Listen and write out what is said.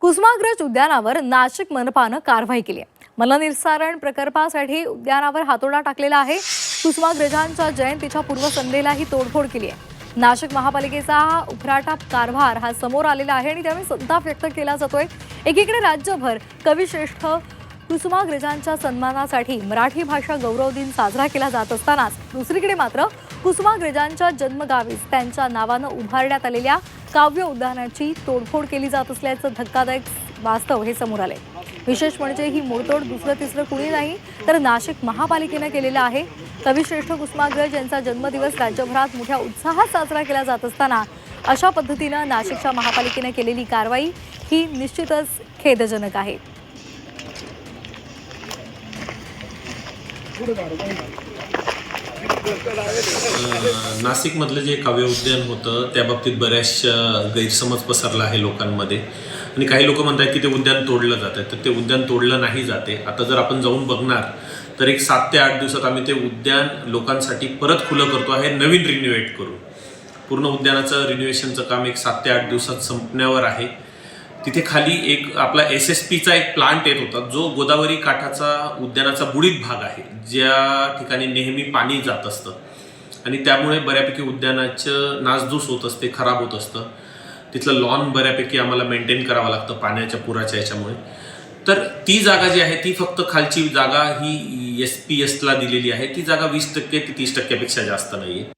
कुसुमाग्रज उद्यानावर नाशिक मनपानं कारवाई केली आहे। मलनिर्सारण प्रकल्पासाठी उद्यानावर हातोडा टाकलेला आहे। कुसुमाग्रजांच्या जयंतीच्या पूर्वसंध्येला ही तोडफोड केली आहे। नाशिक महापालिकेचा हा उफराटा कारभार हा समोर आलेला आहे आणि त्यामुळे संताप व्यक्त केला जातोय। एकीकडे राज्यभर कविश्रेष्ठ कुसुमाग्रजांच्या सन्मानासाठी मराठी भाषा गौरव दिन साजरा केला जात असतानाच दुसरीकडे मात्र कुसुमाग्रजांच्या जन्मगावीच त्यांच्या नावानं उभारण्यात आलेल्या काव्य उद्यानाची तोडफोड केली जात असल्याचं धक्कादायक वास्तव हे समोर आले। विशेष म्हणजे ही मोडतोड दुसरं तिसरं कुणी नाही तर नाशिक महापालिकेने केलेलं आहे। कविश्रेष्ठ कुसुमाग्रज यांचा जन्मदिवस राज्यभरात मोठ्या उत्साहात साजरा केला जात असताना अशा पद्धतीनं नाशिकच्या महापालिकेने केलेली कारवाई ही निश्चितच खेदजनक आहे। नाशिकमधलं जे काव्य उद्यान होतं त्या बाबतीत बऱ्याचशा गैरसमज पसरला आहे लोकांमध्ये आणि काही लोक म्हणतात की ते उद्यान तोडलं जातं, तर ते उद्यान तोडलं नाही जाते। आता जर आपण जाऊन बघणार तर एक 7 ते 8 दिवसात आम्ही ते उद्यान लोकांसाठी परत खुलं करतो आहे, नवीन रिन्युएट करून। पूर्ण उद्यानाचं रिन्युएशनचं काम एक 7 ते 8 दिवसात संपण्यावर आहे। तिथे खाली एक आपला SSPचा एक प्लांट येत होता जो गोदावरी काठाचा उद्यानाचा बुडीत भाग आहे, ज्या ठिकाणी नेहमी पाणी जात असतं आणि त्यामुळे बऱ्यापैकी उद्यानाचं नासधूस होत असते, खराब होत असतं। तिथलं लॉन बऱ्यापैकी आम्हाला मेंटेन करावं लागतं पाण्याच्या पुराच्या याच्यामुळे। तर ती जागा जी आहे ती फक्त खालची जागा ही SPS ला दिलेली आहे। ती जागा 20% ते 30% पेक्षा जास्त नाही आहे।